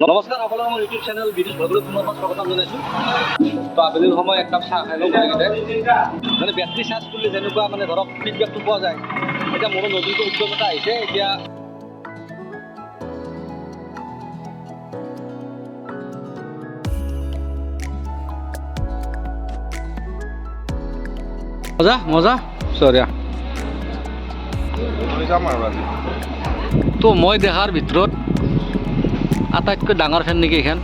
নমস্কাৰ সকলোকে মোৰ ইউটিউব চেনেল বিদেশ ভ্লগলৈ পুনৰ স্বাগতম জনাইছোঁ। তো আবেলিৰ সময় একাপ চাহ খাই লওঁ গোটেইকেইটাই। মানে বেটাৰী চাৰ্জ কৰিলে যেনেকুৱা মানে ধৰক ফিডবেকটো পোৱা যায়, এতিয়া মোৰো নতুনকৈ উদ্যম এটা আহিছে। এতিয়া মজা মজা চৰিয়া তো মই দেখাৰ ভিতৰত আটাইতকৈ ডাঙৰ ফেন নেকি এইখন।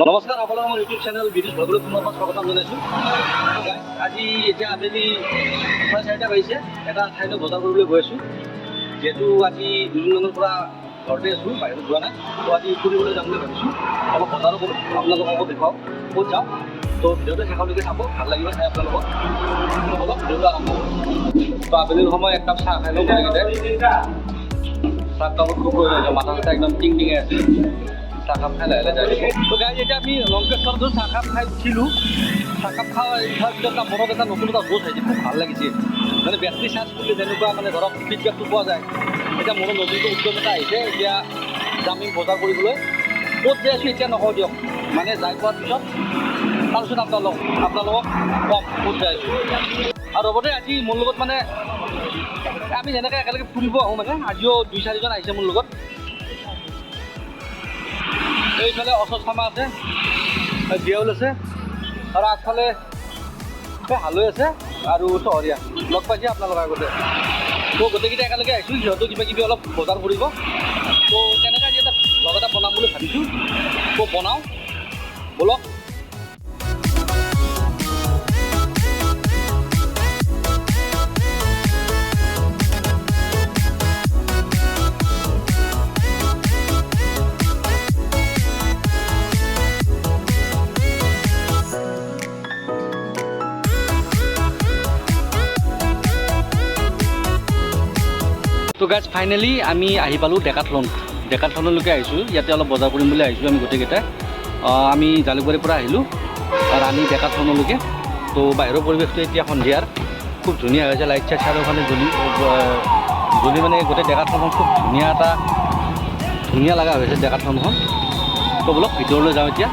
নমস্কাৰ সকলোকে মোৰ ইউটিউব চেনেল বিদেশ ভ্লগলৈ পুনৰ স্বাগতম জনাইছোঁ। আজি এতিয়া আবেলি 4:30 বাজিছে। এটা ঠাইলৈ বজাৰ কৰিবলৈ গৈ আছোঁ। যিহেতু আজি দুদিনমানৰ পৰা ঘৰতে আছোঁ, বাহিৰত যোৱা নাই। তো আজি ফুৰিবলৈ যাম বুলি ভাবিছোঁ। অলপ বজাৰো কৰোঁ, আপোনালোকক দেখুৱাওঁ ক'ত যাওঁ। তো ভিডিঅ'টো শেষলৈকে চাব, ভাল লাগিব চাই আপোনালোকক। অলপ ভিডিঅ'টো আৰম্ভ কৰোঁ। তো আবেলিৰ সময় একাপ চাহ খাই লওঁ গোটেইকেইটাই। চাহকাপত খুব প্ৰয়োজন, মাথা চাথা একদম টিং টিঙাই আছে। চাহকাপ খাই লাহে লাহে যাই দিব। তো গাইজ এতিয়া আমি লংকেশ্বৰতো চাহকাপ খাই উঠিলোঁ। চাহকাপ খোৱাৰ পিছত মনত এটা নতুন এটা জোচ আহিছে, খুব ভাল লাগিছে। মানে বেটাৰী চাৰ্জ কৰিলে যেনেকুৱা মানে ধৰক ফিডবেকটো পোৱা যায়, এতিয়া মোৰো নতুনকৈ উদ্যম এটা আহিছে। এতিয়া যাম আমি বজাৰ কৰিবলৈ। ক'ত যাই আছোঁ এতিয়া নকওঁ দিয়ক, মানে যাই পোৱাৰ পিছত তাৰপিছত আপোনালোকক কম ক'ত যাই আছোঁ। আৰু লগতে আজি মোৰ লগত মানে আমি যেনেকৈ একেলগে ফুৰিব আহোঁ, মানে আজিও 2-4জন আহিছে মোৰ লগত। এইফালে অশোক শৰ্মা আছে, দেউল আছে, আৰু আগফালে হালৈ আছে আৰু চহৰীয়া। লগ পাইছে আপোনালোকে আগতে। তো গোটেইকেইটা একেলগে আহিছোঁ, সিহঁতো কিবা কিবি অলপ বজাৰ কৰিব। তো তেনেকৈ আজি এটা লগ এটা বনাম বুলি ভাবিছোঁ। তো বনাওঁ ব'লক। তো গাইজ ফাইনেলি আমি আহি পালোঁ ডেকাথলনলৈকে আহিছোঁ। ইয়াতে অলপ বজাৰ কৰিম বুলি আহিছোঁ আমি গোটেইকেইটাই। আমি জালুকবাৰীৰ পৰা আহিলোঁ ৰাণী ডেকাথলনলৈকে। তো বাহিৰৰ পৰিৱেশটো এতিয়া সন্ধিয়াৰ খুব ধুনীয়া হৈছে। লাইট চাইট চাৰিওফালে জ্বলি মানে গোটেই ডেকাথলনখন খুব ধুনীয়া লগা হৈছে ডেকাথলনখন। তো বলক ভিতৰলৈ যাওঁ এতিয়া।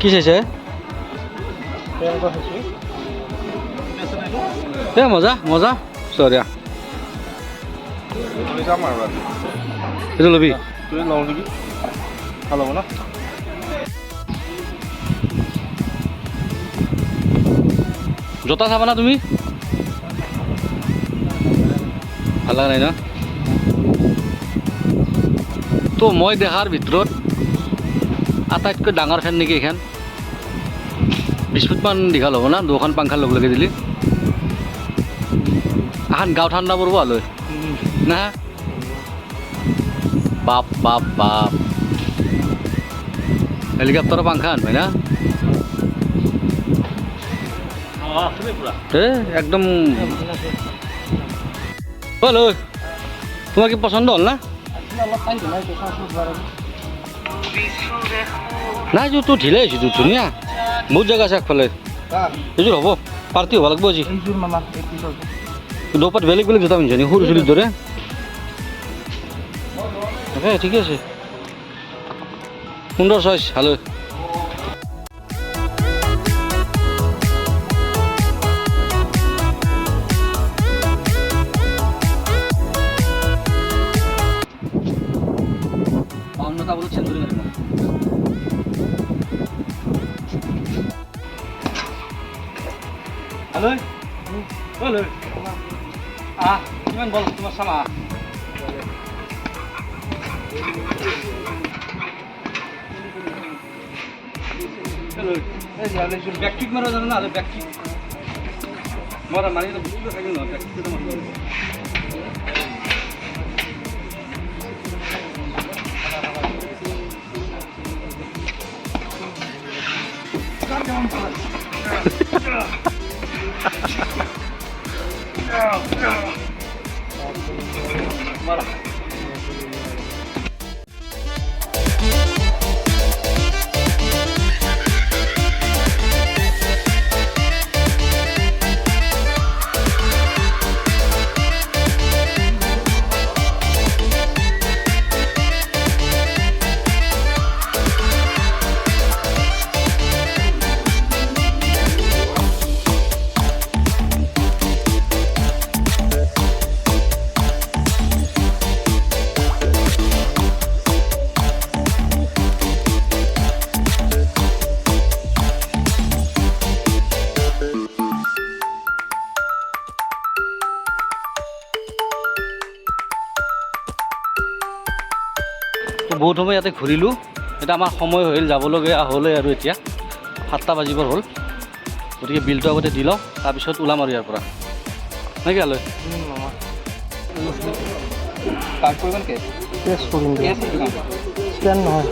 কি চাইছে? মজা মজা চৰিয়া। এইটো ল'বি? লওঁ নেকি, ভাল হ'ব ন? জোতা চাবা না তুমি? ভাল লগা নাই ন? তো মই দেখাৰ ভিতৰত আটাইতকৈ ডাঙৰ ফেন নেকি এইখন। 20 ফুটমান দীঘল হ'ব না, দুখন পাংখাৰ লগ লাগি দিলি। এখন গাঁও ঠাণ্ডা পৰিব হ'লে না। বাপ বাপ বাপ, হেলিকপ্টাৰৰ পাংখা আনবাই না। একদম বল তোমাৰ কি পচন্দ হ'ল না নাই যোৰটো ঢিলাই হৈছে তোৰ ধুনীয়া বহুত জেগা আছে আগফালে এইযোৰ হ'ব পাৰ্টি হ'ব লাগিব আজি দোপাত বেলেগ বেলেগ জোতা পিন্ধিছে নি সৰু চুলিৰ দৰে তাকে ঠিকে আছে সুন্দৰ চইচ ভালে পাউন্নটা বলো চেঞ্জুৰি মাৰিব হ্যালো হ্যালো কিমান বল তোমাৰ চামা হ্যালো এই যালে শুন ব্যাককিক মারা জানো না আরে ব্যাককিক মারা মারি তো বুঝতে থাকি না ব্যাককিক তো মারতে Mara. বহুত সময় ইয়াতে ঘূৰিলোঁ এটা আমাৰ সময় হৈল যাবলগীয়া হ'লে আৰু এতিয়া 7টা বাজিবৰ হ'ল গতিকে বিলটো আগতে দি লওঁ তাৰপিছত ওলাম আৰু ইয়াৰ পৰা নাই কি আলৈ কাৰ্ড কৰিবা নেকি কেছ কৰিম স্কেন নহয়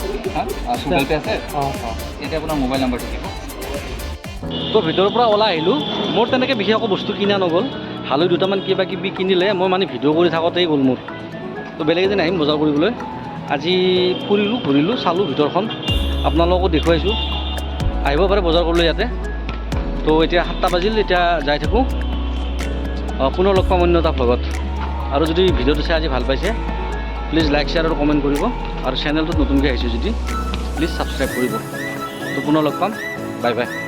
গুগল পে আছে এতিয়া আপোনাৰ মোবাইল নাম্বাৰ থাকিব তো ভিতৰৰ পৰা ওলাই আহিলোঁ মোৰ তেনেকৈ বিশেষ একো বস্তু কিনা নগ'ল হালৈ দুটামান কিবা কিবি কিনিলে মই মানে ভিডিঅ' কৰি থাকোঁতেই গ'ল মোৰ তো বেলেগ এদিন আহিম বজাৰ কৰিবলৈ আজি ফুৰিলোঁ ঘূৰিলোঁ চালোঁ ভিতৰখন আপোনালোককো দেখুৱাইছোঁ আহিব পাৰে বজাৰ কৰিলোঁ ইয়াতে তো এতিয়া 7টা বাজিল এতিয়া যাই থাকোঁ পুনৰ লগ পাম অন্য এটা ভ্লগত আৰু যদি ভিডিঅ'টো চাই আজি ভাল পাইছে প্লিজ লাইক শ্বেয়াৰ আৰু কমেণ্ট কৰিব আৰু চেনেলটোত নতুনকৈ আহিছোঁ যদি প্লিজ ছাবস্ক্ৰাইব কৰিব তো পুনৰ লগ পাম বাই বাই